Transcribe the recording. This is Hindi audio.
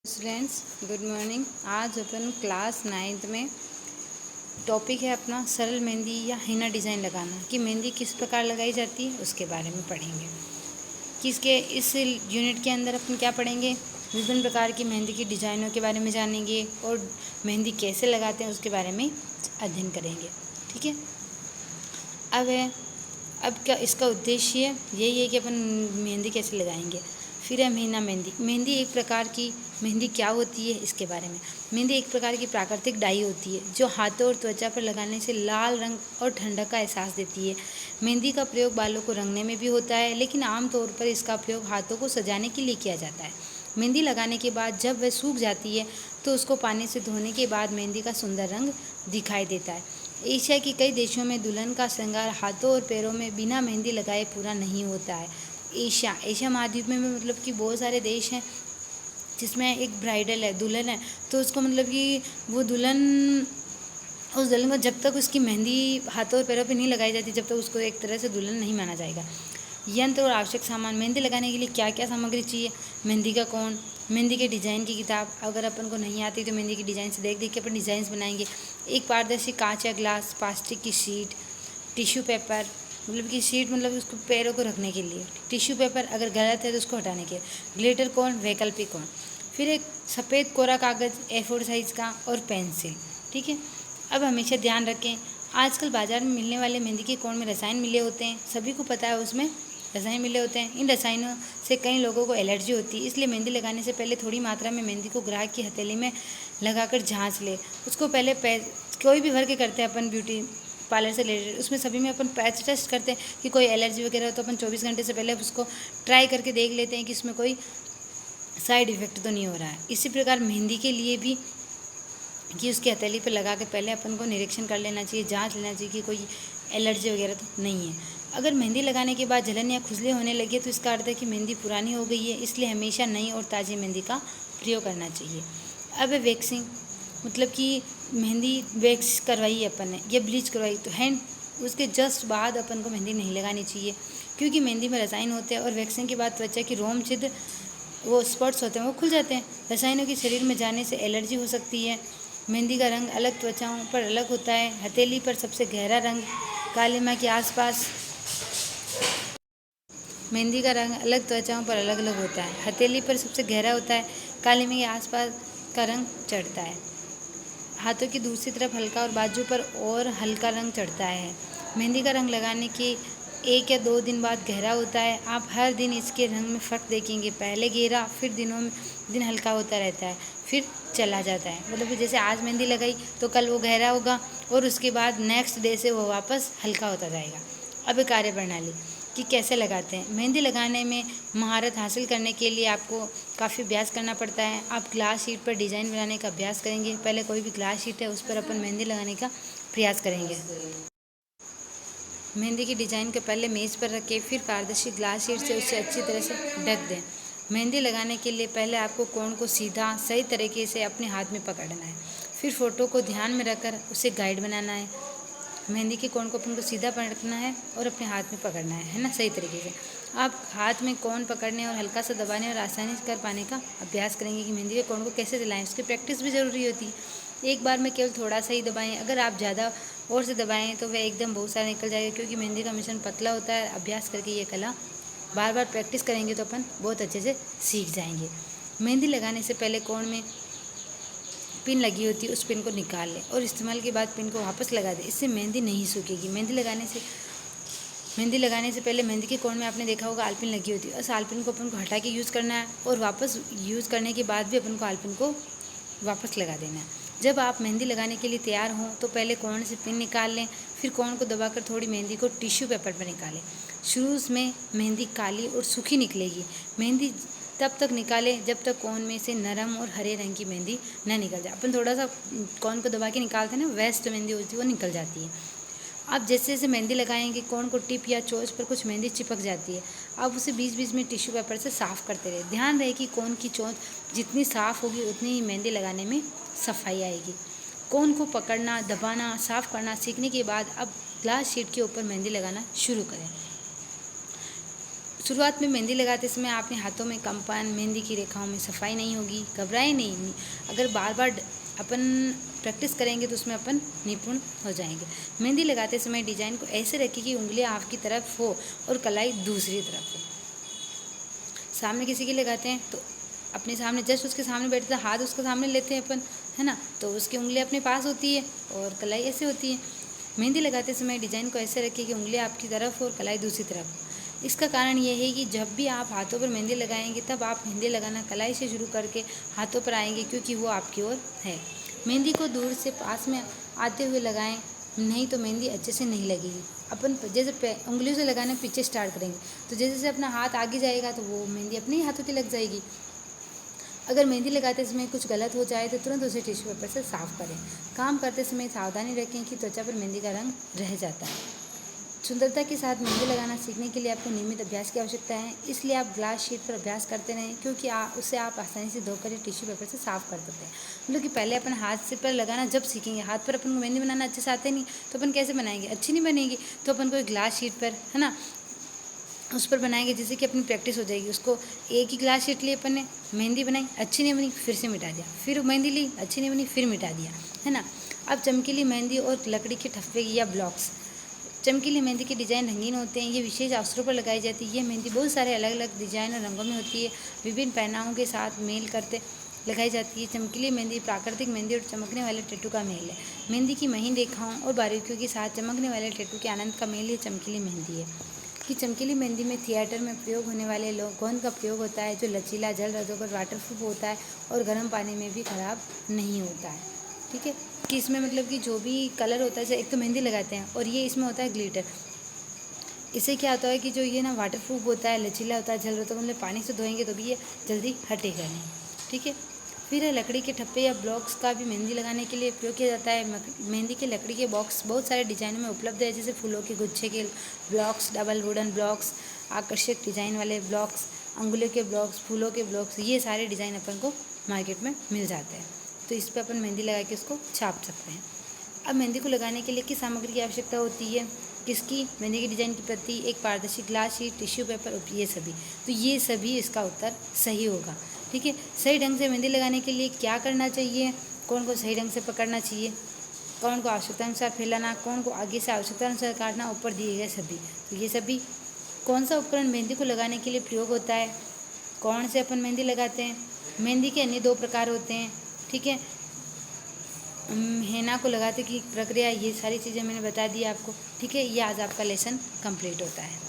Students good morning. आज अपन क्लास 9th में टॉपिक है अपना सरल मेहंदी या हिना डिज़ाइन लगाना कि मेहंदी किस प्रकार लगाई जाती है उसके बारे में पढ़ेंगे। कि इसके इस यूनिट के अंदर अपन क्या पढ़ेंगे, विभिन्न प्रकार की मेहंदी की डिज़ाइनों के बारे में जानेंगे और मेहंदी कैसे लगाते हैं उसके बारे में अध्ययन करेंगे। ठीक है। अब क्या इसका उद्देश्य यही है कि अपन मेहंदी कैसे लगाएंगे। फिर है हिना मेहंदी। मेहंदी एक प्रकार की मेहंदी क्या होती है इसके बारे में। मेहंदी एक प्रकार की प्राकृतिक डाई होती है जो हाथों और त्वचा पर लगाने से लाल रंग और ठंडक का एहसास देती है। मेहंदी का प्रयोग बालों को रंगने में भी होता है, लेकिन आमतौर पर इसका प्रयोग हाथों को सजाने के लिए किया जाता है। मेहंदी लगाने के बाद जब वह सूख जाती है तो उसको पानी से धोने के बाद मेहंदी का सुंदर रंग दिखाई देता है। एशिया के कई देशों में दुल्हन का श्रृंगार हाथों और पैरों में बिना मेहंदी लगाए पूरा नहीं होता है। एशिया महाद्वीप में मतलब कि बहुत सारे देश हैं जिसमें एक ब्राइडल है, दुल्हन है, तो उसको मतलब कि वो उस दुल्हन को जब तक उसकी मेहंदी हाथों और पैरों पे नहीं लगाई जाती जब तक उसको एक तरह से दुल्हन नहीं माना जाएगा। यंत्र और आवश्यक सामान। मेहंदी लगाने के लिए क्या क्या सामग्री चाहिए। मेहंदी का कोण, मेहंदी के डिज़ाइन की किताब, अगर अपन को नहीं आती तो मेहंदी की डिज़ाइन से देख देख के अपन डिज़ाइंस बनाएंगे। एक पारदर्शी कांच या ग्लास, प्लास्टिक की शीट, टिश्यू पेपर मतलब कि शीट मतलब उसको पैरों को रखने के लिए, टिश्यू पेपर अगर गलत है तो उसको हटाने के लिए, ग्लिटर कोण, वैकल्पिक कोण, फिर एक सफ़ेद कोरा कागज़ A4 साइज़ का और पेंसिल। ठीक है। अब हमेशा ध्यान रखें, आजकल बाज़ार में मिलने वाले मेहंदी के कोण में रसायन मिले होते हैं, सभी को पता है उसमें रसायन मिले होते हैं। इन रसायनों से कई लोगों को एलर्जी होती है, इसलिए मेहंदी लगाने से पहले थोड़ी मात्रा में मेहंदी को ग्राहक की हथेली में लगाकर जांच ले। उसको पहले कोई भी वर्क करते हैं अपन ब्यूटी पार्लर से रिलेटेड, उसमें सभी में अपन पैच टेस्ट करते हैं कि कोई एलर्जी वगैरह हो तो अपन 24 घंटे से पहले उसको ट्राई करके देख लेते हैं कि इसमें कोई साइड इफ़ेक्ट तो नहीं हो रहा है। इसी प्रकार मेहंदी के लिए भी कि उसकी हथेली पर लगा के पहले अपन को निरीक्षण कर लेना चाहिए, जांच लेना चाहिए कि कोई एलर्जी वगैरह तो नहीं है। अगर मेहंदी लगाने के बाद जलन या खुजली होने लगे तो इसका अर्थ है कि मेहंदी पुरानी हो गई है, इसलिए हमेशा नई और ताज़ी मेहंदी का प्रयोग करना चाहिए। अब है वैक्सिंग, मतलब कि मेहंदी वैक्स करवाई अपन ने या ब्लीच करवाई तो हैंड उसके जस्ट बाद अपन को मेहंदी नहीं लगानी चाहिए, क्योंकि मेहंदी में रसायन होते हैं और वैक्सिंग के बाद त्वचा की रोम छिद्र वो स्पॉट्स होते हैं वो खुल जाते हैं। रसायनों की शरीर में जाने से एलर्जी हो सकती है। मेहंदी का रंग अलग त्वचाओं पर अलग होता है। हथेली पर सबसे गहरा रंग कालिमा के आसपास, मेहंदी का रंग अलग त्वचाओं पर अलग अलग होता है। हथेली पर सबसे गहरा होता है, कालिमा के आसपास का रंग चढ़ता है। हाथों की दूसरी तरफ हल्का और बाजू पर और हल्का रंग चढ़ता है। मेहंदी का रंग लगाने के 1 या 2 दिन बाद गहरा होता है। आप हर दिन इसके रंग में फ़र्क देखेंगे, पहले गहरा फिर दिन हल्का होता रहता है, फिर चला जाता है। मतलब कि जैसे आज मेहंदी लगाई तो कल वो गहरा होगा और उसके बाद नेक्स्ट डे से वो वापस हल्का होता जाएगा। अब कार्य प्रणाली कि कैसे लगाते हैं। मेहंदी लगाने में महारत हासिल करने के लिए आपको काफ़ी अभ्यास करना पड़ता है। आप ग्लास शीट पर डिज़ाइन बनाने का अभ्यास करेंगे। पहले कोई भी ग्लास शीट है उस पर अपन मेहंदी लगाने का प्रयास करेंगे। मेहंदी की डिज़ाइन को पहले मेज़ पर रखें, फिर पारदर्शी ग्लास शीट से उसे अच्छी तरह से ढक दें। मेहंदी लगाने के लिए पहले आपको कोण को सीधा सही तरीके से अपने हाथ में पकड़ना है, फिर फ़ोटो को ध्यान में रखकर उसे गाइड बनाना है। मेहंदी के कोण को अपन को सीधा पकड़ना है और अपने हाथ में पकड़ना है ना, सही तरीके से। आप हाथ में कोण पकड़ने और हल्का सा दबाने और आसानी से कर पाने का अभ्यास करेंगे कि मेहंदी के कोण को कैसे चलाएं। उसकी प्रैक्टिस भी ज़रूरी होती है। एक बार में केवल थोड़ा सा ही दबाएं, अगर आप ज़्यादा और से दबाएं तो वह एकदम बहुत सारा निकल जाएगा, क्योंकि मेहंदी का मिश्रण पतला होता है। अभ्यास करके ये कला बार बार प्रैक्टिस करेंगे तो अपन बहुत अच्छे से सीख जाएंगे। मेहंदी लगाने से पहले कोण में पिन लगी होती है, उस पिन को निकाल लें और इस्तेमाल के बाद पिन को वापस लगा दें, इससे मेहंदी नहीं सूखेगी। मेहंदी लगाने से पहले मेहंदी के कोण में आपने देखा होगा आलपिन लगी होती है, उस आलपिन को अपन को हटा के यूज़ करना है और वापस यूज़ करने के बाद भी अपन को आलपिन को वापस लगा देना है। जब आप मेहंदी लगाने के लिए तैयार हों तो पहले कोण से पिन निकाल लें, फिर कोण को दबाकर थोड़ी मेहंदी को टिश्यू पेपर पर निकालें। शुरू में मेहंदी काली और सूखी निकलेगी। मेहंदी तब तक निकालें जब तक कोण में से नरम और हरे रंग की मेहंदी न निकल जाए। अपन थोड़ा सा कोण को दबा के निकालते हैं ना, वेस्ट मेहंदी होती है वो निकल जाती है। आप जैसे जैसे मेहंदी लगाएंगे कोण को टिप या चोंच पर कुछ मेहंदी चिपक जाती है। आप उसे बीच बीच में टिश्यू पेपर से साफ़ करते रहे। ध्यान रहे कि कोण की चोंच जितनी साफ़ होगी उतनी ही मेहंदी लगाने में सफाई आएगी। कोण को पकड़ना, दबाना, साफ़ करना सीखने के बाद अब ग्लास शीट के ऊपर मेहंदी लगाना शुरू करें। शुरुआत में मेहंदी लगाते समय आपने हाथों में कंपन, मेहंदी की रेखाओं में सफाई नहीं होगी, घबराए नहीं। अगर बार बार अपन प्रैक्टिस करेंगे तो उसमें अपन निपुण हो जाएंगे। मेहंदी लगाते समय डिजाइन को ऐसे रखिए कि उंगलियां आपकी तरफ हो और कलाई दूसरी तरफ हो। सामने किसी के लगाते हैं तो अपने सामने जस्ट उसके सामने बैठते हैं, हाथ उसके सामने लेते हैं अपन, है ना, तो उसकी उंगलियां अपने पास होती है और कलाई ऐसे होती है। मेहंदी लगाते समय डिजाइन को ऐसे रखिए कि उंगलियां आपकी तरफ और कलाई दूसरी तरफ। इसका कारण यह है कि जब भी आप हाथों पर मेहंदी लगाएंगे तब आप मेहंदी लगाना कलाई से शुरू करके हाथों पर आएंगे, क्योंकि वो आपकी ओर है। मेहंदी को दूर से पास में आते हुए लगाएं, नहीं तो मेहंदी अच्छे से नहीं लगेगी। अपन जैसे उंगलियों से लगाने पीछे स्टार्ट करेंगे तो जैसे जैसे अपना हाथ आगे जाएगा तो वो मेहंदी अपने ही हाथों की लग जाएगी। अगर मेहंदी लगाते समय कुछ गलत हो जाए तो तुरंत उसे टिश्यू पेपर से साफ करें। काम करते समय सावधानी रखें कि त्वचा पर मेहंदी का रंग रह जाता है। सुंदरता के साथ मेहंदी लगाना सीखने के लिए आपको नियमित अभ्यास की आवश्यकता है, इसलिए आप ग्लास शीट पर अभ्यास करते रहें, क्योंकि उससे आप आसानी से धोकर या टिश्यू पेपर से साफ कर सकते हैं। मतलब कि पहले अपन हाथ से पर लगाना जब सीखेंगे, हाथ पर अपन को मेहंदी बनाना अच्छे से आते नहीं तो अपन कैसे बनाएंगे, अच्छी नहीं बनेगी। तो अपन को एक ग्लास शीट पर, है ना, उस पर बनाएंगे जिससे कि अपनी प्रैक्टिस हो जाएगी। उसको एक ही ग्लास शीट ली अपन ने, मेहंदी बनाई, अच्छी नहीं बनी, फिर से मिटा दिया, फिर मेहंदी ली, अच्छी नहीं बनी, फिर मिटा दिया, है ना। अब चमकीली मेहंदी और लकड़ी के ठप्पे या ब्लॉक्स। चमकीली मेहंदी के डिज़ाइन रंगीन होते हैं, ये विशेष अवसरों पर लगाई जाती है। ये मेहंदी बहुत सारे अलग अलग डिज़ाइन और रंगों में होती है, विभिन्न पहनावों के साथ मेल करते लगाई जाती है। चमकीली मेहंदी प्राकृतिक मेहंदी और चमकने वाले टैटू का मेल है। मेहंदी की महीन रेखाओं और बारीकियों के साथ चमकने वाले टैटू के आनंद का मेल ये चमकीली मेहंदी है। कि चमकीली मेहंदी में थिएटर में प्रयोग होने वाले गोंद का प्रयोग होता है, जो लचीला, जल रोधक और वाटरप्रूफ होता है और गर्म पानी में भी खराब नहीं होता है। ठीक है, कि इसमें मतलब कि जो भी कलर होता है, जैसे एक तो मेहंदी लगाते हैं और ये इसमें होता है ग्लिटर। इससे क्या होता है कि जो ये ना वाटरप्रूफ होता है, लचीला होता है, जल रोधक, मतलब पानी से धोएंगे तो भी ये जल्दी हटेगा नहीं। ठीक है, फिर है लकड़ी के ठप्पे या ब्लॉक्स का भी मेहंदी लगाने के लिए प्रयोग किया जाता है। मेहंदी के लकड़ी के बॉक्स बहुत सारे डिजाइनों में उपलब्ध है, जैसे फूलों के गुच्छे के ब्लॉक्स, डबल वुडन ब्लॉक्स, आकर्षक डिज़ाइन वाले ब्लॉक्स, अंगुलों के ब्लॉक्स, फूलों के ब्लॉक्स, ये सारे डिज़ाइन अपन को मार्केट में मिल जाते हैं। तो इस पर अपन मेहंदी लगा के उसको छाप सकते हैं। अब मेहंदी को लगाने के लिए किस सामग्री की आवश्यकता होती है, किसकी? मेहंदी के डिज़ाइन की प्रति, एक पारदर्शी ग्लास शीट, टिश्यू पेपर और ये सभी। तो ये सभी इसका उत्तर सही होगा। ठीक है, सही ढंग से मेहंदी लगाने के लिए क्या करना चाहिए, कौन को सही ढंग से पकड़ना चाहिए, कौन को आवश्यकता अनुसार फैलाना, कौन को आगे से आवश्यकता अनुसार काटना, ऊपर दिए गए सभी। तो ये सभी। कौन सा उपकरण मेहंदी को लगाने के लिए प्रयोग होता है, कौन से अपन मेहंदी लगाते हैं। मेहंदी के अन्य 2 प्रकार होते हैं। ठीक है, हेना को लगाते की प्रक्रिया, ये सारी चीज़ें मैंने बता दी आपको। ठीक है, ये आज आपका लेसन कंप्लीट होता है।